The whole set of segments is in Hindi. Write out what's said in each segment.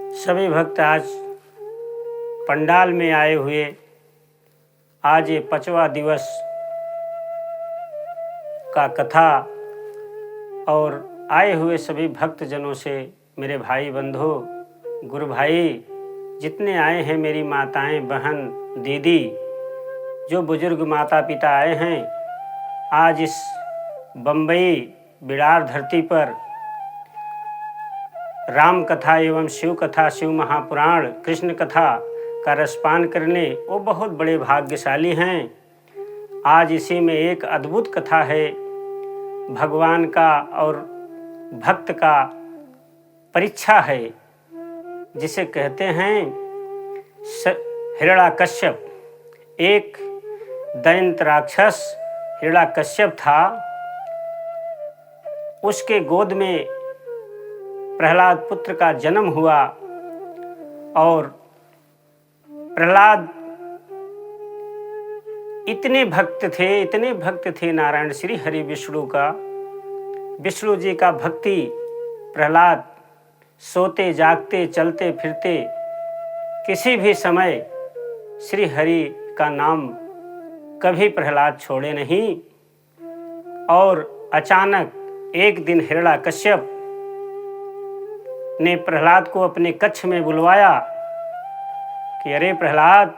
सभी भक्त आज पंडाल में आए हुए, आज ये 5वां दिवस का कथा और आए हुए सभी भक्तजनों से, मेरे भाई बंधु, गुरु भाई जितने आए हैं, मेरी माताएं, बहन, दीदी, जो बुजुर्ग माता पिता आए हैं, आज इस बम्बई बिरार धरती पर राम कथा एवं शिव कथा, शिव महापुराण, कृष्ण कथा का रसपान करने वो बहुत बड़े भाग्यशाली हैं। आज इसी में एक अद्भुत कथा है, भगवान का और भक्त का परीक्षा है, जिसे कहते हैं हिरण्याकश्यप। एक दैत्य राक्षस हिरण्याकश्यप था, उसके गोद में प्रहलाद पुत्र का जन्म हुआ और प्रहलाद इतने भक्त थे नारायण श्री हरि विष्णु का, विष्णु जी का भक्ति प्रहलाद सोते जागते चलते फिरते किसी भी समय श्री हरि का नाम कभी प्रहलाद छोड़े नहीं। और अचानक एक दिन हिरण्याकश्यप ने प्रहलाद को अपने कक्ष में बुलवाया कि अरे प्रहलाद,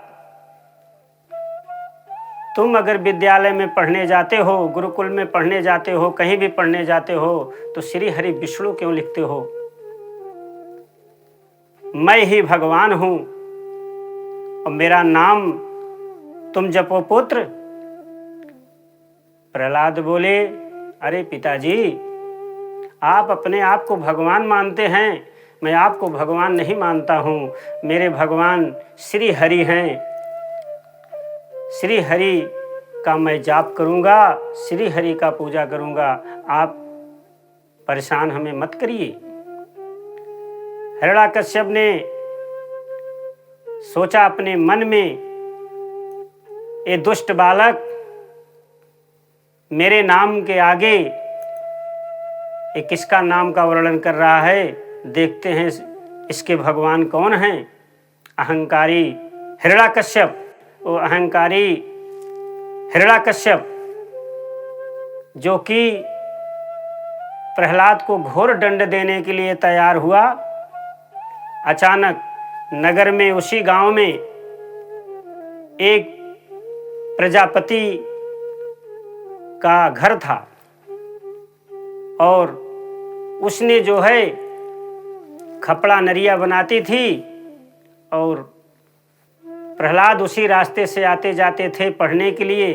तुम अगर विद्यालय में पढ़ने जाते हो, गुरुकुल में पढ़ने जाते हो, कहीं भी पढ़ने जाते हो, तो श्री हरि विष्णु क्यों लिखते हो? मैं ही भगवान हूं और मेरा नाम तुम जपो पुत्र। प्रहलाद बोले, अरे पिताजी, आप अपने आप को भगवान मानते हैं, मैं आपको भगवान नहीं मानता हूँ। मेरे भगवान श्री हरि हैं, श्री हरि का मैं जाप करूँगा, श्री हरि का पूजा करूँगा, आप परेशान हमें मत करिए। हिरण्याकश्यप ने सोचा अपने मन में, ये दुष्ट बालक मेरे नाम के आगे ये किसका नाम का वर्णन कर रहा है, देखते हैं इसके भगवान कौन हैं। अहंकारी हिरण्याकश्यप, वो अहंकारी हिरण्याकश्यप जो कि प्रहलाद को घोर दंड देने के लिए तैयार हुआ। अचानक नगर में, उसी गांव में एक प्रजापति का घर था और उसने जो है खपड़ा नरिया बनाती थी और प्रहलाद उसी रास्ते से आते जाते थे पढ़ने के लिए।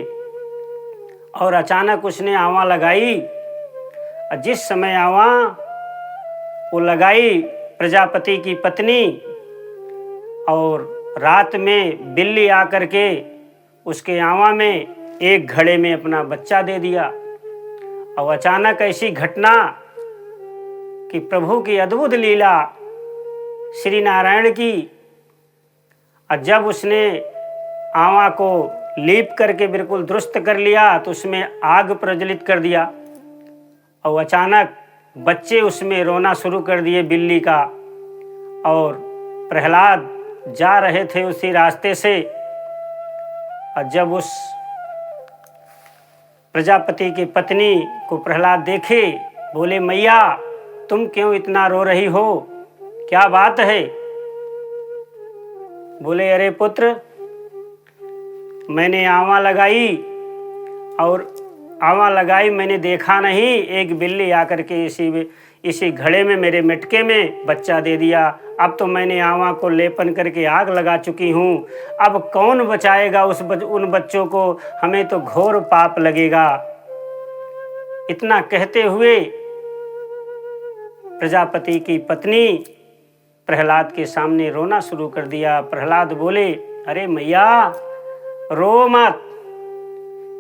और अचानक उसने आवा लगाई, और जिस समय आवा वो लगाई प्रजापति की पत्नी, और रात में बिल्ली आकर के उसके आवा में एक घड़े में अपना बच्चा दे दिया। और अचानक ऐसी घटना कि प्रभु की अद्भुत लीला श्री नारायण की, और जब उसने आवा को लीप करके बिल्कुल दुरुस्त कर लिया तो उसमें आग प्रज्वलित कर दिया और अचानक बच्चे उसमें रोना शुरू कर दिए बिल्ली का। और प्रहलाद जा रहे थे उसी रास्ते से, और जब उस प्रजापति की पत्नी को प्रहलाद देखे, बोले, मैया तुम क्यों इतना रो रही हो, क्या बात है? बोले, अरे पुत्र, मैंने आवा लगाई और आवा लगाई, मैंने देखा नहीं, एक बिल्ली आकर के इसी घड़े में, मेरे मटके में बच्चा दे दिया। अब तो मैंने आवा को लेपन करके आग लगा चुकी हूँ, अब कौन बचाएगा उन बच्चों को, हमें तो घोर पाप लगेगा। इतना कहते हुए प्रजापति की पत्नी प्रहलाद के सामने रोना शुरू कर दिया। प्रहलाद बोले, अरे मैया रो मत,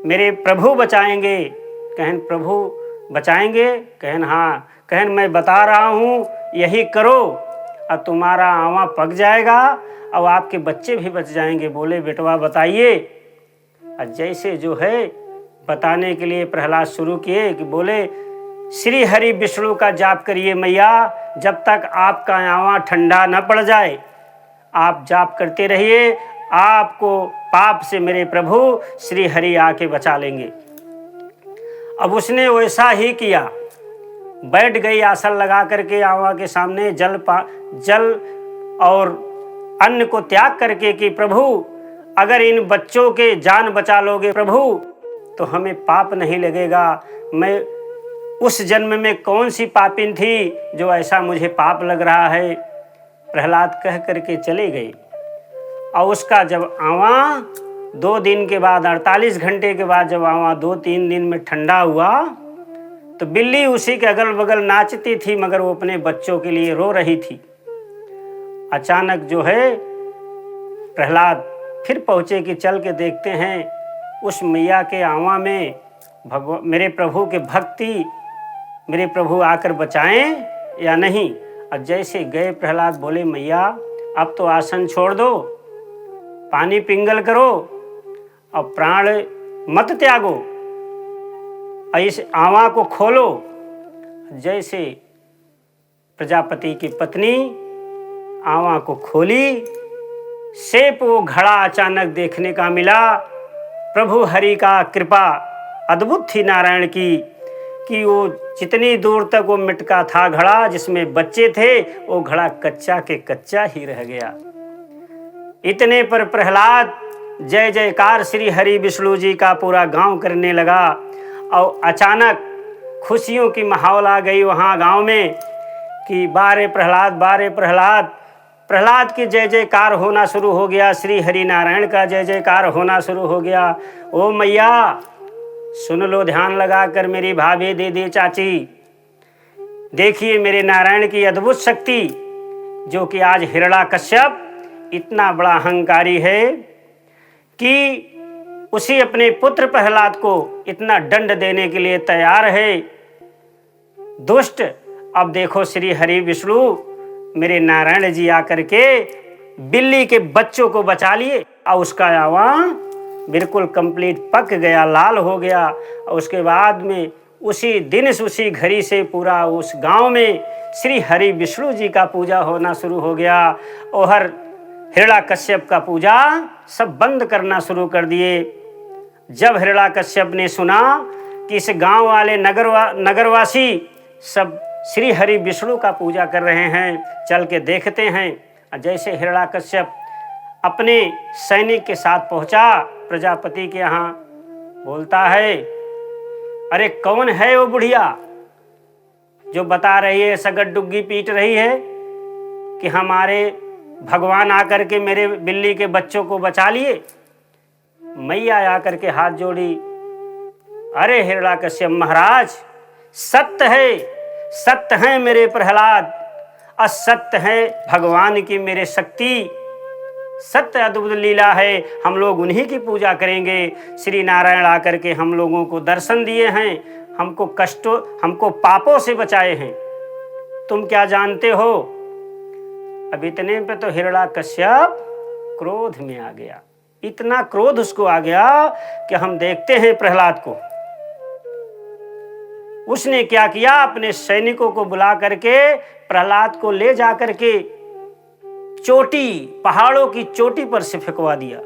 मेरे प्रभु बचाएंगे। कहन प्रभु बचाएंगे? कहन हाँ। कहन मैं बता रहा हूँ, यही करो और तुम्हारा आवा पक जाएगा और आपके बच्चे भी बच जाएंगे। बोले, बेटवा बताइए। और जैसे जो है बताने के लिए प्रहलाद शुरू किए कि बोले, श्री हरि विष्णु का जाप करिए मैया, जब तक आपका आंवा ठंडा न पड़ जाए आप जाप करते रहिए, आपको पाप से मेरे प्रभु श्री हरि आके बचा लेंगे। अब उसने वैसा ही किया, बैठ गई आसन लगा करके आंवा के सामने, जल और अन्न को त्याग करके कि प्रभु अगर इन बच्चों के जान बचा लोगे प्रभु तो हमें पाप नहीं लगेगा। मैं उस जन्म में कौन सी पापिन थी जो ऐसा मुझे पाप लग रहा है। प्रहलाद कह करके चले गए। और उसका जब आंवा 2 दिन के बाद 48 घंटे के बाद जब आंवा 2-3 दिन में ठंडा हुआ तो बिल्ली उसी के अगल बगल नाचती थी, मगर वो अपने बच्चों के लिए रो रही थी। अचानक जो है प्रहलाद फिर पहुँचे कि चल के देखते हैं उस मैया के आंवा में मेरे प्रभु के भक्ति, मेरे प्रभु आकर बचाएं या नहीं। अब जैसे गए प्रहलाद बोले मैया अब तो आसन छोड़ दो, पानी पिंगल करो और प्राण मत त्यागो, इस आंवा को खोलो। जैसे प्रजापति की पत्नी आंवा को खोली, सेप वो घड़ा अचानक देखने का मिला। प्रभु हरि का कृपा अद्भुत थी नारायण की कि वो जितनी दूर तक वो मिटका था घड़ा जिसमें बच्चे थे, वो घड़ा कच्चा के कच्चा ही रह गया। इतने पर प्रहलाद जय जयकार श्री हरि विष्णु जी का पूरा गांव करने लगा। और अचानक खुशियों की माहौल आ गई वहाँ गांव में कि बारे प्रहलाद, बारे प्रहलाद। प्रहलाद की जय जयकार होना शुरू हो गया, श्री हरि नारायण का जय जयकार होना शुरू हो गया। ओ मैया सुन लो, ध्यान लगा कर मेरी भाभी दीदी चाची, देखिए मेरे नारायण की अद्भुत शक्ति, जो कि आज हिरण्याकश्यप इतना बड़ा अहंकारी है कि उसी अपने पुत्र प्रहलाद को इतना दंड देने के लिए तैयार है। दुष्ट, अब देखो श्री हरि विष्णु मेरे नारायण जी आकर के बिल्ली के बच्चों को बचा लिए और उसका आंवा बिल्कुल कंप्लीट पक गया, लाल हो गया। और उसके बाद में उसी दिन उसी घड़ी से पूरा उस गांव में श्री हरि विष्णु जी का पूजा होना शुरू हो गया। और हर हिरण्याकश्यप का पूजा सब बंद करना शुरू कर दिए। जब हिरण्याकश्यप ने सुना कि इस गांव वाले नगरवासी सब श्री हरि विष्णु का पूजा कर रहे हैं, चल के देखते हैं। जैसे हिरण्याकश्यप अपने सैनिक के साथ पहुंचा प्रजापति के यहाँ, बोलता है अरे कौन है वो बुढ़िया जो बता रही है, सगट डुग्गी पीट रही है कि हमारे भगवान आकर के मेरे बिल्ली के बच्चों को बचा लिए। मैया आकर के हाथ जोड़ी, अरे हिरण्याकश्यप महाराज सत्य है, सत्य है मेरे प्रहलाद, असत्य है भगवान की मेरे शक्ति, सत्य अद्भुत लीला है, हम लोग उन्हीं की पूजा करेंगे। श्री नारायण आकर के हम लोगों को दर्शन दिए हैं, हमको कष्टों, हमको पापों से बचाए हैं, तुम क्या जानते हो। अब इतने पे तो हिरण्याकश्यप क्रोध में आ गया, इतना क्रोध उसको आ गया कि हम देखते हैं प्रहलाद को। उसने क्या किया, अपने सैनिकों को बुला करके प्रहलाद को ले जाकर के चोटी, पहाड़ों की चोटी पर से फेंकवा दिया।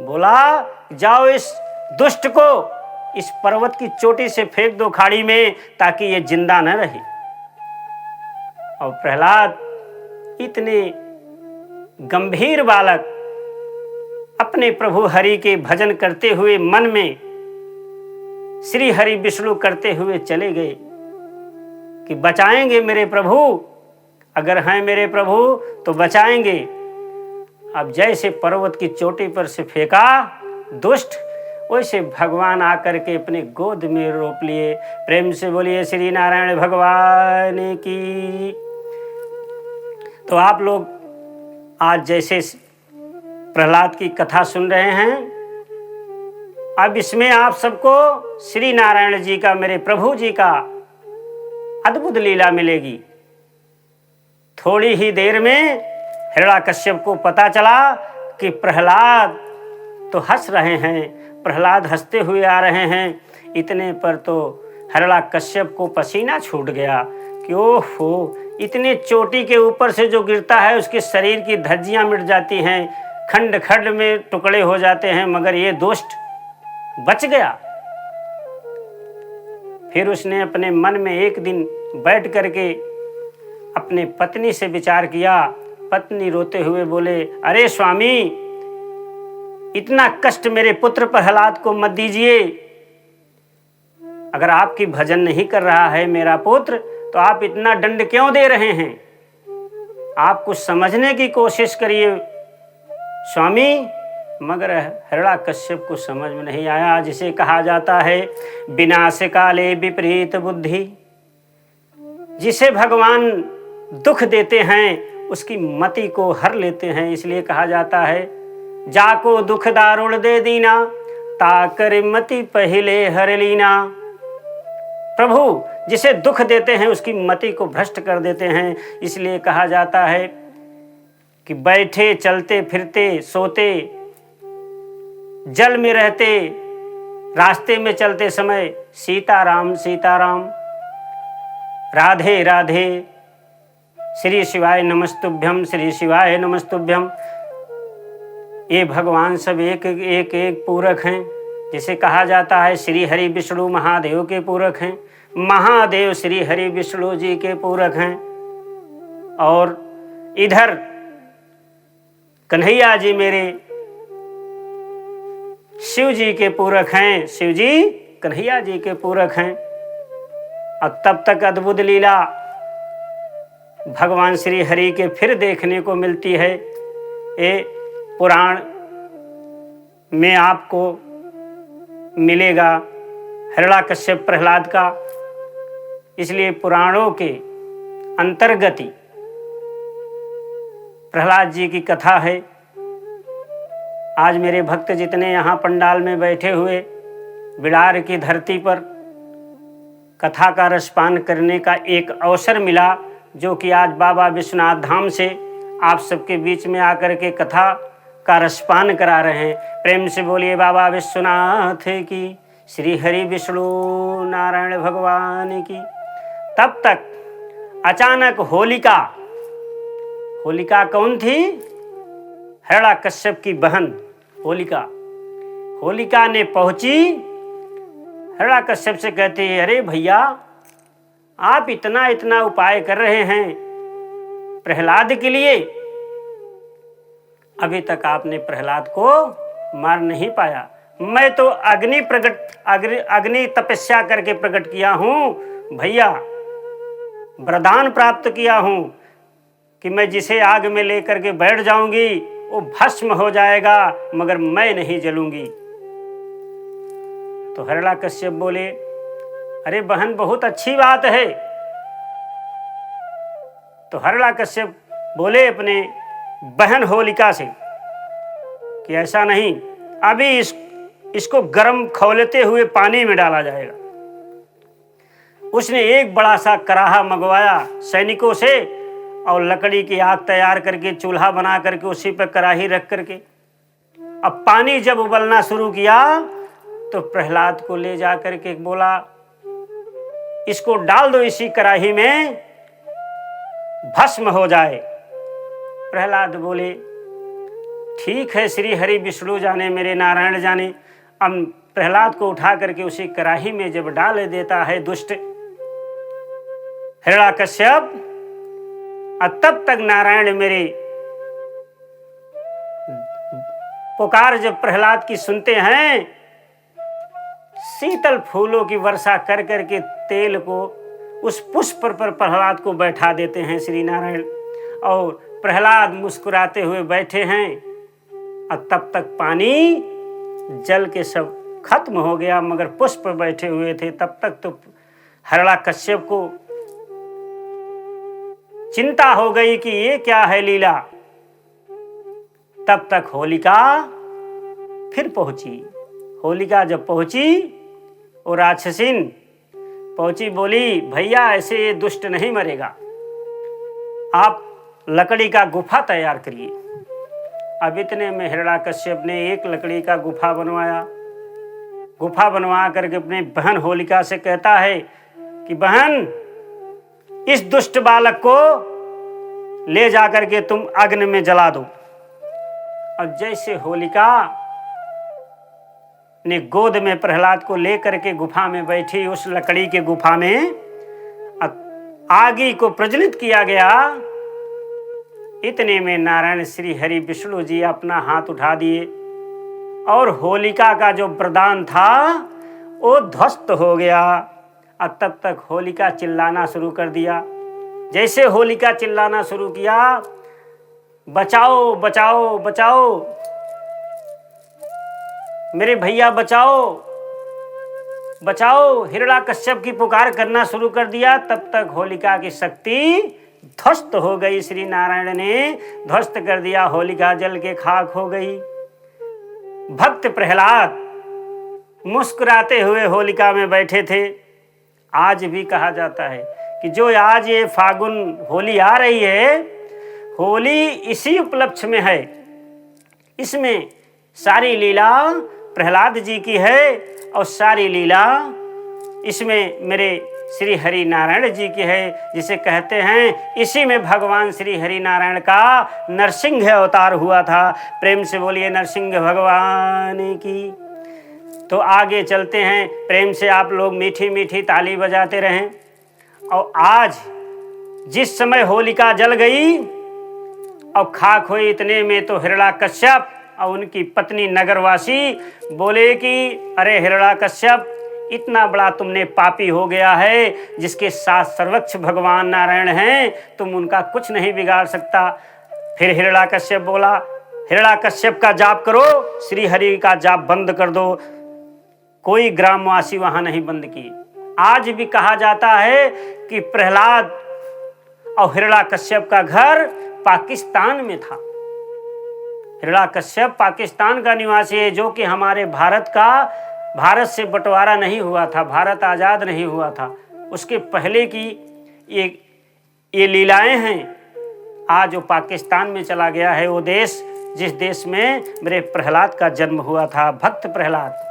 बोला जाओ इस दुष्ट को इस पर्वत की चोटी से फेंक दो खाड़ी में, ताकि ये जिंदा न रहे। और प्रहलाद इतने गंभीर बालक अपने प्रभु हरि के भजन करते हुए मन में श्री हरि विष्णु करते हुए चले गए कि बचाएंगे मेरे प्रभु, अगर हैं मेरे प्रभु तो बचाएंगे। अब जैसे पर्वत की चोटी पर से फेंका दुष्ट, वैसे भगवान आकर के अपने गोद में रोप लिए। प्रेम से बोलिए श्री नारायण भगवान की। तो आप लोग आज जैसे प्रहलाद की कथा सुन रहे हैं, अब इसमें आप सबको श्री नारायण जी का, मेरे प्रभु जी का अद्भुत लीला मिलेगी। थोड़ी ही देर में हिरण्याकश्यप को पता चला कि प्रहलाद तो हंस रहे हैं, प्रहलाद हंसते हुए आ रहे हैं। इतने पर तो हिरण्यकश्यप को पसीना छूट गया कि ओहो, इतने चोटी के ऊपर से जो गिरता है उसके शरीर की धज्जियां मिट जाती हैं, खंड खंड में टुकड़े हो जाते हैं, मगर ये दुष्ट बच गया। फिर उसने अपने मन में एक दिन बैठ करके अपने पत्नी से विचार किया। पत्नी रोते हुए बोले, अरे स्वामी, इतना कष्ट मेरे पुत्र प्रहलाद को मत दीजिए। अगर आपकी भजन नहीं कर रहा है मेरा पुत्र, तो आप इतना दंड क्यों दे रहे हैं? आप कुछ समझने की कोशिश करिए स्वामी। मगर हिरण्यकश्यप को समझ में नहीं आया। जिसे कहा जाता है विनाश काले विपरीत बुद्धि। जिसे भगवान दुख देते हैं उसकी मति को हर लेते हैं। इसलिए कहा जाता है जाको दुख दारुण दे दीना, ताकर मति पहले हर लीना। प्रभु जिसे दुख देते हैं उसकी मति को भ्रष्ट कर देते हैं। इसलिए कहा जाता है कि बैठे, चलते फिरते, सोते, जल में रहते, रास्ते में चलते समय सीताराम सीताराम, राधे राधे, श्री शिवाय नमस्तुभ्यम, श्री शिवाय नमस्तुभ्यम। ये भगवान सब एक एक एक पूरक हैं। जिसे कहा जाता है श्री हरि विष्णु महादेव के पूरक हैं। महादेव श्री हरि विष्णु जी के पूरक हैं। और इधर कन्हैया जी मेरे शिव जी के पूरक हैं। शिव जी कन्हैया जी के पूरक हैं। और तब तक अद्भुत लीला भगवान श्री हरि के फिर देखने को मिलती है। ये पुराण में आपको मिलेगा हिरण्यकश्यप प्रहलाद का। इसलिए पुराणों के अंतर्गत प्रहलाद जी की कथा है। आज मेरे भक्त जितने यहाँ पंडाल में बैठे हुए बिलार की धरती पर कथा का रसपान करने का एक अवसर मिला, जो कि आज बाबा विश्वनाथ धाम से आप सबके बीच में आकर के कथा का रसपान करा रहे हैं। प्रेम से बोलिए बाबा विश्वनाथ की, श्री हरि विष्णु नारायण भगवान की। तब तक अचानक होलिका, होलिका कौन थी? हिरण्यकश्यप की बहन होलिका। होलिका ने पहुंची, हिरण्यकश्यप से कहती है, अरे भैया, आप इतना इतना उपाय कर रहे हैं प्रहलाद के लिए, अभी तक आपने प्रहलाद को मार नहीं पाया। मैं तो अग्नि तपस्या करके प्रकट किया हूं भैया, वरदान प्राप्त किया हूं कि मैं जिसे आग में लेकर के बैठ जाऊंगी वो भस्म हो जाएगा, मगर मैं नहीं जलूंगी। तो हिरण्यकश्यप बोले, अरे बहन, बहुत अच्छी बात है। तो हिरण्यकश्यप बोले अपने बहन होलिका से कि ऐसा नहीं, अभी इसको गर्म खौलते हुए पानी में डाला जाएगा। उसने एक बड़ा सा कराहा मंगवाया सैनिकों से और लकड़ी की आग तैयार करके चूल्हा बना करके उसी पर कढ़ाई रख करके, अब पानी जब उबलना शुरू किया तो प्रहलाद को ले जा करके बोला, इसको डाल दो इसी कढ़ाई में, भस्म हो जाए। प्रहलाद बोले, ठीक है, श्री हरि विष्णु जाने, मेरे नारायण जाने। अब प्रहलाद को उठा करके उसी कढ़ाई में जब डाल देता है दुष्ट हिरण्यकश्यप, तब तक नारायण मेरे पुकार जब प्रहलाद की सुनते हैं, शीतल फूलों की वर्षा कर करके तेल को उस पुष्प पर प्रहलाद को बैठा देते हैं श्री नारायण। और प्रहलाद मुस्कुराते हुए बैठे हैं। और तब तक पानी जल के सब खत्म हो गया, मगर पुष्प पर बैठे हुए थे। तब तक तो हिरण्यकश्यप को चिंता हो गई कि ये क्या है लीला। तब तक होलिका फिर पहुंची। होलिका जब पहुंची, वो राक्षसीन पहुंची, बोली, भैया ऐसे ये दुष्ट नहीं मरेगा, आप लकड़ी का गुफा तैयार करिए। अब इतने में हिरण्यकश्यप ने एक लकड़ी का गुफा बनवाया गुफा बनवा करके अपनी बहन होलिका से कहता है कि बहन, इस दुष्ट बालक को ले जाकर के तुम अग्नि में जला दो। और जैसे होलिका ने गोद में प्रहलाद को लेकर के गुफा में बैठी, उस लकड़ी के गुफा में आगी को प्रज्वलित किया गया। इतने में नारायण श्री हरि विष्णु जी अपना हाथ उठा दिए और होलिका का जो वरदान था वो ध्वस्त हो गया। और तब तक होलिका चिल्लाना शुरू कर दिया। जैसे होलिका चिल्लाना शुरू किया, बचाओ बचाओ बचाओ, मेरे भैया बचाओ बचाओ, हिरण्याकश्यप की पुकार करना शुरू कर दिया। तब तक होलिका की शक्ति ध्वस्त हो गई। श्री नारायण ने ध्वस्त कर दिया, होलिका जल के खाक हो गई। भक्त प्रहलाद मुस्कुराते हुए होलिका में बैठे थे। आज भी कहा जाता है कि जो आज ये फागुन होली आ रही है, होली इसी उपलक्ष्य में है। इसमें सारी लीला प्रहलाद जी की है और सारी लीला इसमें मेरे श्री हरि नारायण जी की है, जिसे कहते हैं इसी में भगवान श्री हरि नारायण का नरसिंह अवतार हुआ था। प्रेम से बोलिए नरसिंह भगवान की। तो आगे चलते हैं, प्रेम से आप लोग मीठी मीठी ताली बजाते रहें। और आज जिस समय होलिका जल गई और खाक हुई, इतने में तो हिरण्याकश्यप और उनकी पत्नी नगरवासी बोले कि अरे हिरण्याकश्यप, इतना बड़ा तुमने पापी हो गया है, जिसके साथ सर्वोच्च भगवान नारायण हैं, तुम उनका कुछ नहीं बिगाड़ सकता। फिर हिरण्याकश्यप बोला, हिरण्याकश्यप का जाप करो, श्री हरि का जाप बंद कर दो। कोई ग्रामवासी वहां नहीं बंद किए। आज भी कहा जाता है कि प्रहलाद और हिरण्याकश्यप का घर पाकिस्तान में था। हिरण्याकश्यप पाकिस्तान का निवासी है, जो कि हमारे भारत से बंटवारा नहीं हुआ था, भारत आजाद नहीं हुआ था, उसके पहले की ये लीलाएं हैं। आज वो पाकिस्तान में चला गया है, वो देश जिस देश में मेरे प्रहलाद का जन्म हुआ था, भक्त प्रहलाद।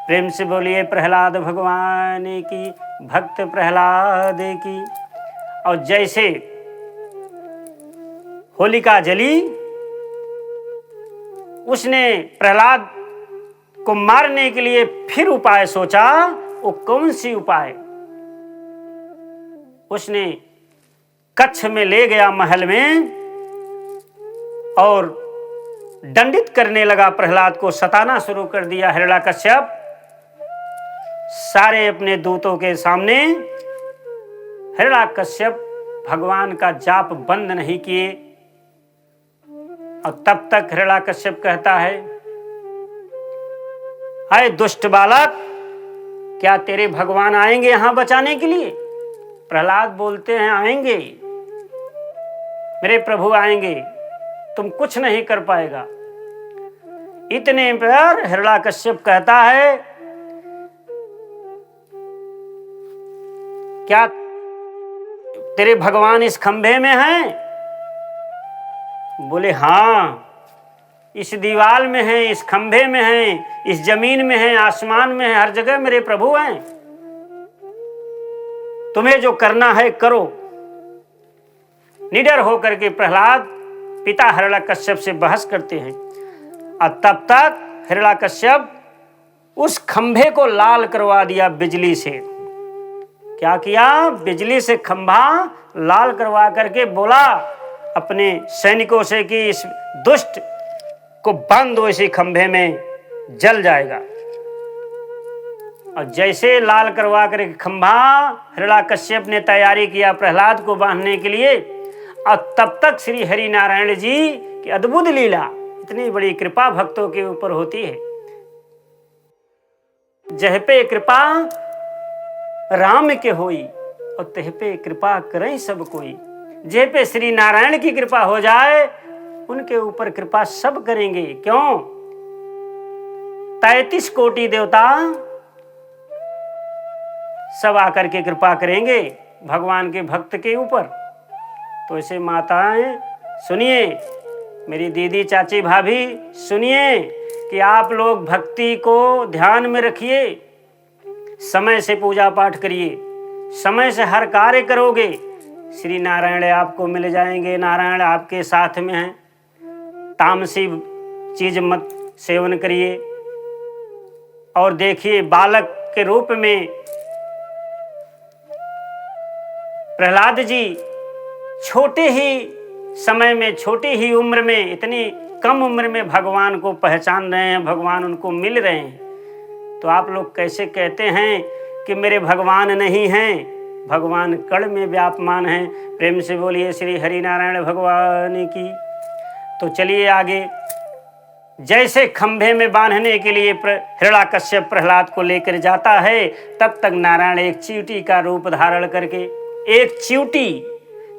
प्रेम से बोलिए प्रहलाद भगवान की, भक्त प्रहलाद की। और जैसे होलिका जली, उसने प्रहलाद को मारने के लिए फिर उपाय सोचा। वो कौन सी उपाय? उसने कच्छ में ले गया महल में और दंडित करने लगा, प्रहलाद को सताना शुरू कर दिया। हिरण्याकश्यप सारे अपने दूतों के सामने, हिरण्याकश्यप भगवान का जाप बंद नहीं किए। और तब तक हिरण्याकश्यप कहता है, हाय दुष्ट बालक, क्या तेरे भगवान आएंगे यहां बचाने के लिए? प्रहलाद बोलते हैं, आएंगे, मेरे प्रभु आएंगे, तुम कुछ नहीं कर पाएगा। इतने पर हिरण्याकश्यप कहता है, क्या तेरे भगवान इस खंभे में हैं? बोले हाँ, इस दीवार में है, इस खंभे में है, इस जमीन में है, आसमान में है, हर जगह मेरे प्रभु हैं। तुम्हें जो करना है करो। निडर होकर के प्रहलाद पिता हिरण्याकश्यप से बहस करते हैं। और तब तक हिरण्याकश्यप उस खंभे को लाल करवा दिया बिजली से। क्या किया? बिजली से खंभा लाल करवा करके बोला अपने सैनिकों से कि इस दुष्ट को बांध दो, इसी खंभे में जल जाएगा। और जैसे लाल करवा कर खंभा, हिरण्याकश्यप ने तैयारी किया प्रहलाद को बांधने के लिए। और तब तक श्री हरि नारायण जी की अद्भुत लीला, इतनी बड़ी कृपा भक्तों के ऊपर होती है। जह पे कृपा राम के होई और तह पे कृपा करें सब कोई। जह पे श्री नारायण की कृपा हो जाए, उनके ऊपर कृपा सब करेंगे। क्यों? 33 कोटि देवता सब आकर के कृपा करेंगे भगवान के भक्त के ऊपर। तो ऐसे माताएं सुनिए, मेरी दीदी चाची भाभी सुनिए, कि आप लोग भक्ति को ध्यान में रखिए, समय से पूजा पाठ करिए, समय से हर कार्य करोगे, श्री नारायण आपको मिल जाएंगे। नारायण आपके साथ में हैं। तामसी चीज मत सेवन करिए। और देखिए, बालक के रूप में प्रहलाद जी छोटे ही समय में, छोटी ही उम्र में, इतनी कम उम्र में भगवान को पहचान रहे हैं, भगवान उनको मिल रहे हैं। तो आप लोग कैसे कहते हैं कि मेरे भगवान नहीं हैं? भगवान कण में व्यापमान हैं। प्रेम से बोलिए श्री हरि नारायण भगवान की। तो चलिए आगे। जैसे खंभे में बांधने के लिए हिरण्याकश्यप प्रहलाद को लेकर जाता है, तब तक नारायण एक चींटी का रूप धारण करके, एक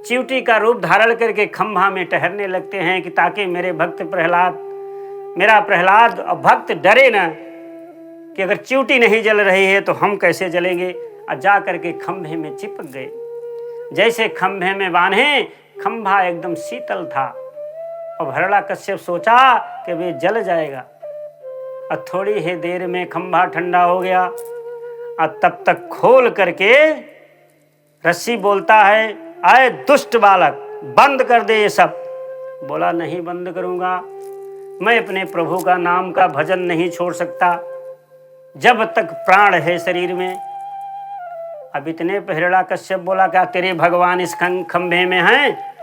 चींटी का रूप धारण करके खंभा में ठहरने लगते हैं कि ताकि मेरे भक्त प्रहलाद, मेरा प्रहलाद और भक्त डरे ना कि अगर चींटी नहीं जल रही है तो हम कैसे जलेंगे। और जा करके खंभे में चिपक गए। जैसे खंभे में बांधे, खंभा एकदम शीतल था। और हिरण्याकश्यप सोचा कि वे जल जाएगा। और थोड़ी ही देर में खंभा ठंडा हो गया। और तब तक खोल करके रस्सी बोलता है, आए दुष्ट बालक, बंद कर दे ये सब। बोला, नहीं बंद करूंगा, मैं अपने प्रभु का नाम का भजन नहीं छोड़ सकता जब तक प्राण है शरीर में। अब इतने पे हिरण्याकश्यप बोला, क्या तेरे भगवान इस खंभे में हैं?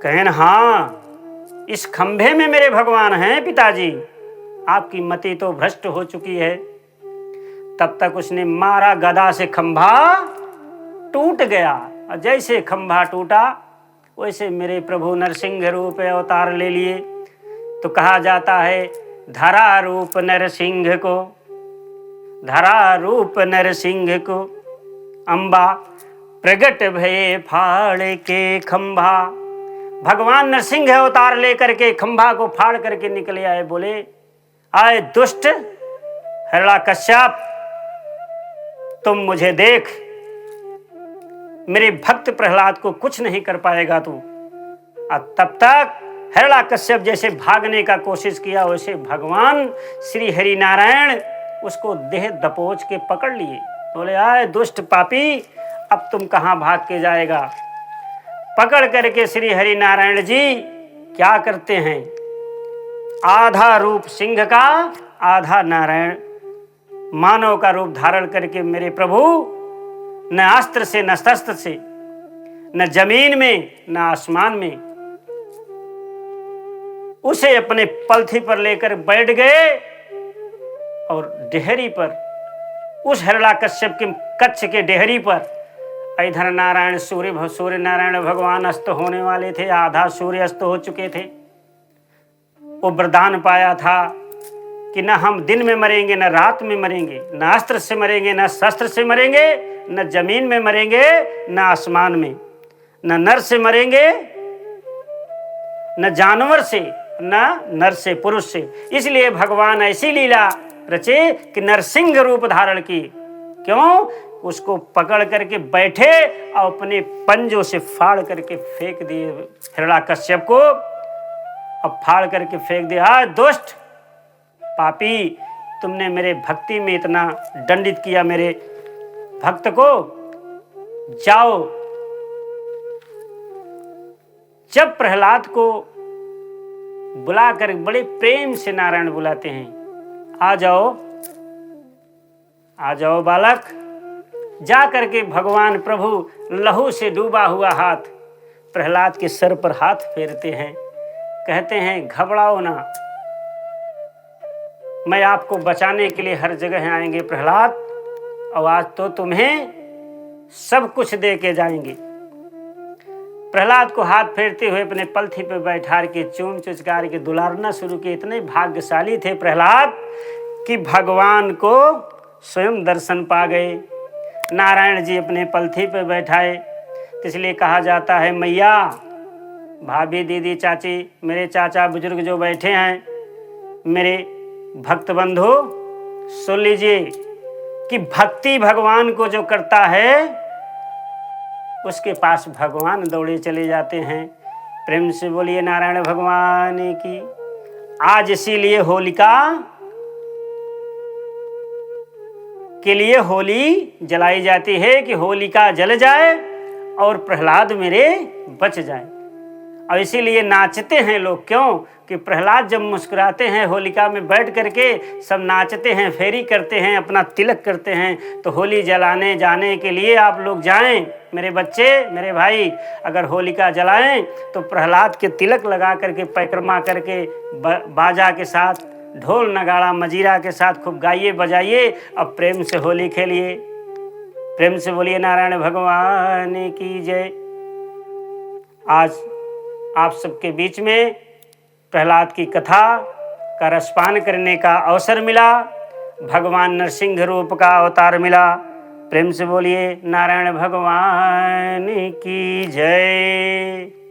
कहें, हाँ, इस खंभे में मेरे भगवान हैं पिताजी। आपकी मति तो भ्रष्ट हो चुकी है। तब तक उसने मारा गदा से, खंभा टूट गया। और जैसे खंभा टूटा, वैसे मेरे प्रभु नरसिंह रूप अवतार ले लिए। तो कहा जाता है, धरा रूप नरसिंह को, धरा रूप नरसिंह को, अंबा प्रगट भये फाड़ के खंभा। भगवान नरसिंह अवतार लेकर के खंभा को फाड़ करके निकले आए। बोले, आए दुष्ट हिरण्याकश्यप, तुम मुझे देख, मेरे भक्त प्रहलाद को कुछ नहीं कर पाएगा तू। और तब तक हिरण्याकश्यप जैसे भागने का कोशिश किया, वैसे भगवान श्री हरि नारायण उसको देह दबोच के पकड़ लिए। बोले, आए दुष्ट पापी, अब तुम कहां भाग के जाएगा। पकड़ करके श्री हरि नारायण जी क्या करते हैं, आधा रूप सिंह का, आधा नारायण मानव का रूप धारण करके मेरे प्रभु न अस्त्र से, न शस्त्र से, न जमीन में, न आसमान में, उसे अपने पलथी पर लेकर बैठ गए। और डेहरी पर, उस हिरण्याकश्यप के कच्छ के डेहरी पर, इधर नारायण सूर्य नारायण भगवान अस्त होने वाले थे। आधा सूर्य अस्त हो चुके थे। वो वरदान पाया था कि न हम दिन में मरेंगे, न रात में मरेंगे, न अस्त्र से मरेंगे, न शस्त्र से मरेंगे, न जमीन में मरेंगे, न आसमान में, न नर से मरेंगे, न जानवर से, न नर से, पुरुष से। इसलिए भगवान ऐसी लीला रचे कि नरसिंह रूप धारण की। क्यों? उसको पकड़ करके बैठे और अपने पंजों से फाड़ करके फेंक दिए हिरण्याकश्यप को। अब फाड़ करके फेंक दिया, दुष्ट पापी, तुमने मेरे भक्ति में इतना दंडित किया मेरे भक्त को, जाओ। जब प्रहलाद को बुलाकर बड़े प्रेम से नारायण बुलाते हैं, आ जाओ, आ जाओ बालक। जा करके भगवान प्रभु लहू से डूबा हुआ हाथ प्रहलाद के सर पर हाथ फेरते हैं। कहते हैं, घबराओ ना, मैं आपको बचाने के लिए हर जगह आएंगे प्रहलाद, और आज तो तुम्हें सब कुछ दे के जाएंगे। प्रहलाद को हाथ फेरते हुए अपने पलथी पर बैठा के चूम चुचकार के दुलारना शुरू किए। इतने भाग्यशाली थे प्रहलाद कि भगवान को स्वयं दर्शन पा गए। नारायण जी अपने पलथी पर बैठाए। तो इसलिए कहा जाता है, मैया, भाभी, दीदी, चाची, मेरे चाचा बुजुर्ग जो बैठे हैं, मेरे भक्त बंधु, सुन लीजिए कि भक्ति भगवान को जो करता है उसके पास भगवान दौड़े चले जाते हैं। प्रेम से बोलिए नारायण भगवान की। आज इसीलिए होलिका के लिए होली जलाई जाती है कि होलिका जल जाए और प्रहलाद मेरे बच जाए। और इसीलिए नाचते हैं लोग, क्यों कि प्रहलाद जब मुस्कुराते हैं होलिका में बैठ करके, सब नाचते हैं, फेरी करते हैं, अपना तिलक करते हैं। तो होली जलाने जाने के लिए आप लोग जाएं मेरे बच्चे, मेरे भाई, अगर होलिका जलाएं तो प्रहलाद के तिलक लगा करके, परिक्रमा करके, बाजा के साथ, ढोल नगाड़ा मजीरा के साथ खूब गाइए बजाइए, अब प्रेम से होली खेलिए। प्रेम से बोलिए नारायण भगवान की जय। आज आप सबके बीच में प्रहलाद की कथा का रसपान करने का अवसर मिला, भगवान नरसिंह रूप का अवतार मिला। प्रेम से बोलिए नारायण भगवान की जय।